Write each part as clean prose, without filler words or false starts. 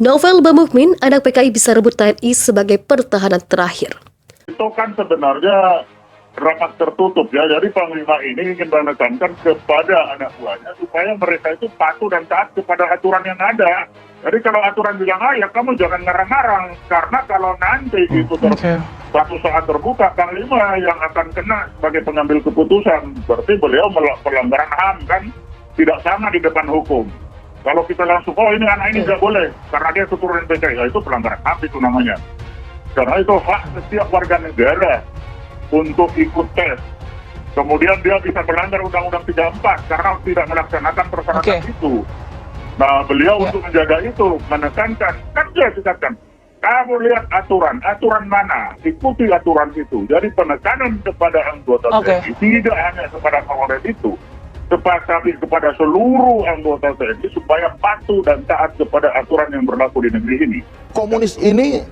Novel Bamukmin, anak PKI bisa rebut TNI sebagai pertahanan terakhir. Itu kan sebenarnya rapat tertutup ya, jadi Panglima ini ingin menekankan kepada anak buahnya supaya mereka itu patuh dan taat kepada aturan yang ada. Jadi kalau aturan bilang ya kamu jangan ngarang-ngarang, karena kalau nanti itu suatu saat terbuka, Panglima yang akan kena sebagai pengambil keputusan, berarti beliau pelanggaran HAM kan, tidak sama di depan hukum. Kalau kita langsung, oh ini anak ini nggak boleh, karena dia keturunan PKI, ya itu pelanggaran HAM itu namanya. Karena itu hak setiap warga negara untuk ikut tes. Kemudian dia bisa melanggar Undang-Undang 34 karena tidak melaksanakan persyaratan itu. Nah, beliau untuk menjaga itu, menekankan, kan dia cakapkan, kamu lihat aturan mana, ikuti aturan itu. Jadi penekanan kepada anggota TNI tidak hanya kepada Kapolres itu, tetapi kepada seluruh anggota TNI supaya patuh dan taat kepada aturan yang berlaku di negeri ini. Komunis ini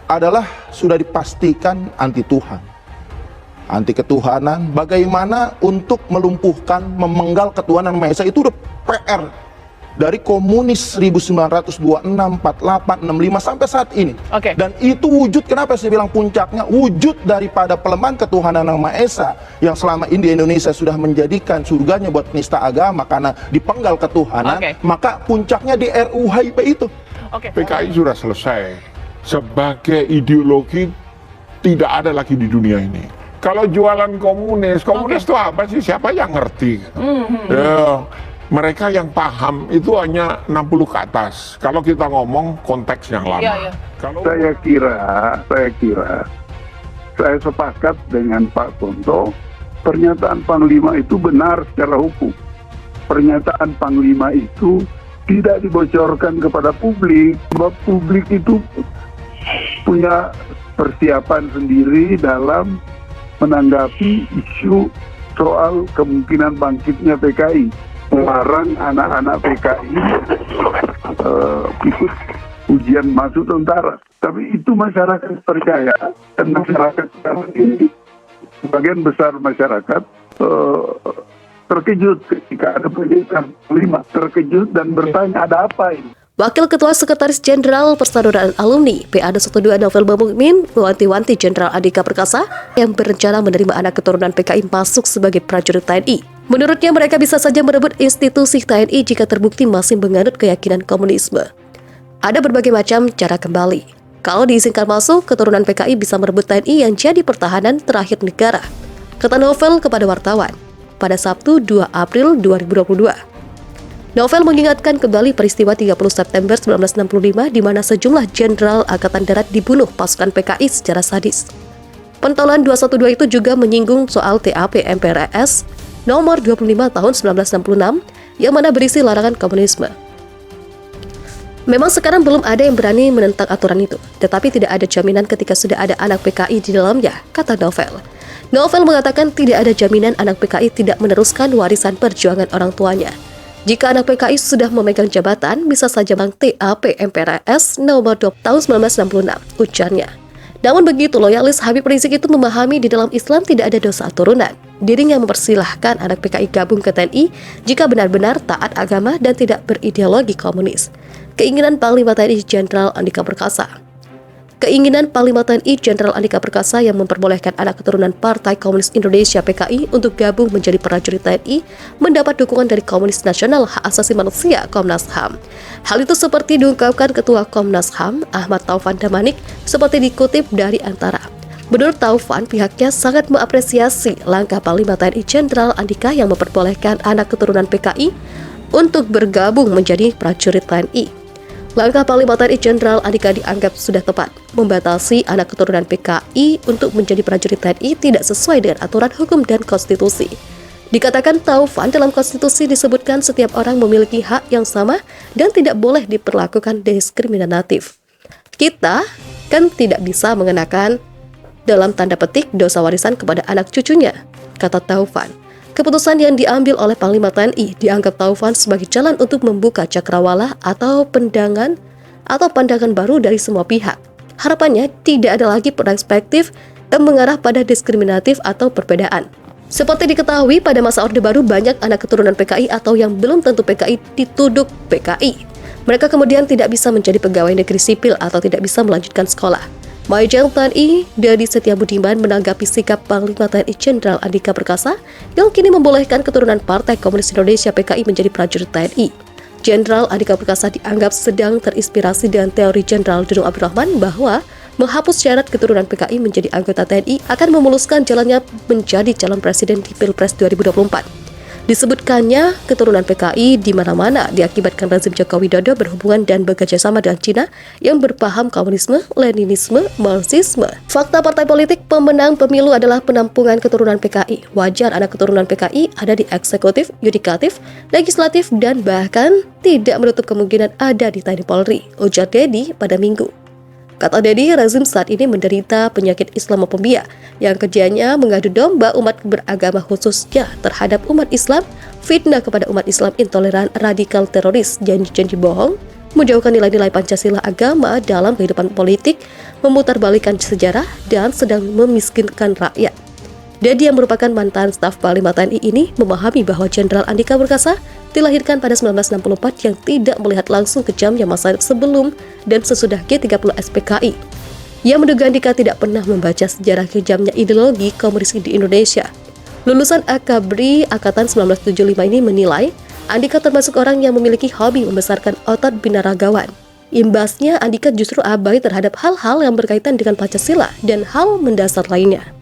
adalah sudah dipastikan anti Tuhan, anti ketuhanan. Bagaimana untuk melumpuhkan, memenggal ketuhanan Maha Esa itu udah PR dari komunis 1926, 48, 65 sampai saat ini. Dan itu wujud, kenapa saya bilang puncaknya, wujud daripada pelemahan ketuhanan Yang Maha Esa yang selama ini di Indonesia sudah menjadikan surganya buat penista agama karena dipenggal ketuhanan. Maka puncaknya di RUHIP itu. PKI sudah selesai sebagai ideologi, tidak ada lagi di dunia ini. Kalau jualan komunis itu apa sih? Siapa yang ngerti? Mereka yang paham itu hanya 60 ke atas. Kalau kita ngomong konteks yang lama. Kalau saya kira saya sepakat dengan Pak Tonto, pernyataan Panglima itu benar secara hukum. Pernyataan Panglima itu tidak dibocorkan kepada publik, sebab publik itu punya persiapan sendiri dalam menanggapi isu soal kemungkinan bangkitnya PKI. Melarang anak-anak PKI ikut ujian masuk tentara. Tapi itu masyarakat percaya, dan masyarakat sekarang ini, sebagian besar masyarakat terkejut ketika ada pernyataan Panglima, terkejut dan bertanya ada apa ini. Wakil Ketua Sekretaris Jenderal Persaudaraan Alumni PA212 Novel Bamukmin mewanti-wanti Jenderal Andika Perkasa yang berencana menerima anak keturunan PKI masuk sebagai prajurit TNI. Menurutnya mereka bisa saja merebut institusi TNI jika terbukti masih menganut keyakinan komunisme. Ada berbagai macam cara kembali. Kalau diizinkan masuk, keturunan PKI bisa merebut TNI yang jadi pertahanan terakhir negara, kata Novel kepada wartawan pada Sabtu 2 April 2022. Novel mengingatkan kembali peristiwa 30 September 1965 di mana sejumlah jenderal Angkatan Darat dibunuh pasukan PKI secara sadis. Pentolan 212 itu juga menyinggung soal TAP MPRS nomor 25 tahun 1966 yang mana berisi larangan komunisme. Memang sekarang belum ada yang berani menentang aturan itu, tetapi tidak ada jaminan ketika sudah ada anak PKI di dalamnya, kata Novel. Novel mengatakan tidak ada jaminan anak PKI tidak meneruskan warisan perjuangan orang tuanya. Jika anak PKI sudah memegang jabatan, bisa saja bang TAP MPRS nomor 2 tahun 1966, ujarnya. Namun begitu, loyalis Habib Rizik itu memahami di dalam Islam tidak ada dosa turunan. Dirinya mempersilahkan anak PKI gabung ke TNI jika benar-benar taat agama dan tidak berideologi komunis. Keinginan Panglima TNI Jenderal Andika Perkasa. Keinginan Panglima TNI Jenderal Andika Perkasa yang memperbolehkan anak keturunan Partai Komunis Indonesia PKI untuk gabung menjadi prajurit TNI mendapat dukungan dari Komunis Nasional Hak Asasi Manusia Komnas HAM. Hal itu seperti diungkapkan Ketua Komnas HAM Ahmad Taufan Damanik seperti dikutip dari Antara. Menurut Taufan, pihaknya sangat mengapresiasi langkah Panglima TNI Jenderal Andika yang memperbolehkan anak keturunan PKI untuk bergabung menjadi prajurit TNI. Langkah Panglima TNI Jenderal Andika dianggap sudah tepat. Membatasi anak keturunan PKI untuk menjadi prajurit TNI tidak sesuai dengan aturan hukum dan konstitusi. Dikatakan Taufan, dalam konstitusi disebutkan setiap orang memiliki hak yang sama dan tidak boleh diperlakukan diskriminatif. Kita kan tidak bisa mengenakan dalam tanda petik dosa warisan kepada anak cucunya, kata Taufan. Keputusan yang diambil oleh Panglima TNI dianggap Taufan sebagai jalan untuk membuka cakrawala atau pandangan baru dari semua pihak. Harapannya tidak ada lagi perspektif yang mengarah pada diskriminatif atau perbedaan. Seperti diketahui, pada masa Orde Baru banyak anak keturunan PKI atau yang belum tentu PKI dituduh PKI. Mereka kemudian tidak bisa menjadi pegawai negeri sipil atau tidak bisa melanjutkan sekolah. Majen TNI Dadi Setiabudiman menanggapi sikap Panglima TNI Jenderal Andika Perkasa yang kini membolehkan keturunan Partai Komunis Indonesia PKI menjadi prajurit TNI. Jenderal Andika Perkasa dianggap sedang terinspirasi dengan teori Jenderal Dudung Abdurrahman bahwa menghapus syarat keturunan PKI menjadi anggota TNI akan memuluskan jalannya menjadi calon presiden di Pilpres 2024. Disebutkannya keturunan PKI di mana-mana diakibatkan rezim Joko Widodo berhubungan dan bekerja sama dengan Cina yang berpaham komunisme, Leninisme, Marxisme. Fakta partai politik pemenang pemilu adalah penampungan keturunan PKI. Wajar anak keturunan PKI ada di eksekutif, yudikatif, legislatif, dan bahkan tidak menutup kemungkinan ada di TNI Polri, ujar Dedi pada Minggu. Kata Dedi, rezim saat ini menderita penyakit Islamophobia yang kerjanya mengadu domba umat beragama khususnya terhadap umat Islam, fitnah kepada umat Islam intoleran, radikal, teroris, janji-janji bohong, menjauhkan nilai-nilai Pancasila agama dalam kehidupan politik, memutarbalikkan sejarah, dan sedang memiskinkan rakyat. Dedi yang merupakan mantan staf Panglima TNI ini memahami bahwa Jenderal Andika Perkasa dilahirkan pada 1964 yang tidak melihat langsung kejamnya masa sebelum dan sesudah G30 SPKI. Ia menduga Andika tidak pernah membaca sejarah kejamnya ideologi komunis di Indonesia. Lulusan Akabri Angkatan 1975 ini menilai Andika termasuk orang yang memiliki hobi membesarkan otot binaragawan. Imbasnya, Andika justru abai terhadap hal-hal yang berkaitan dengan Pancasila dan hal mendasar lainnya.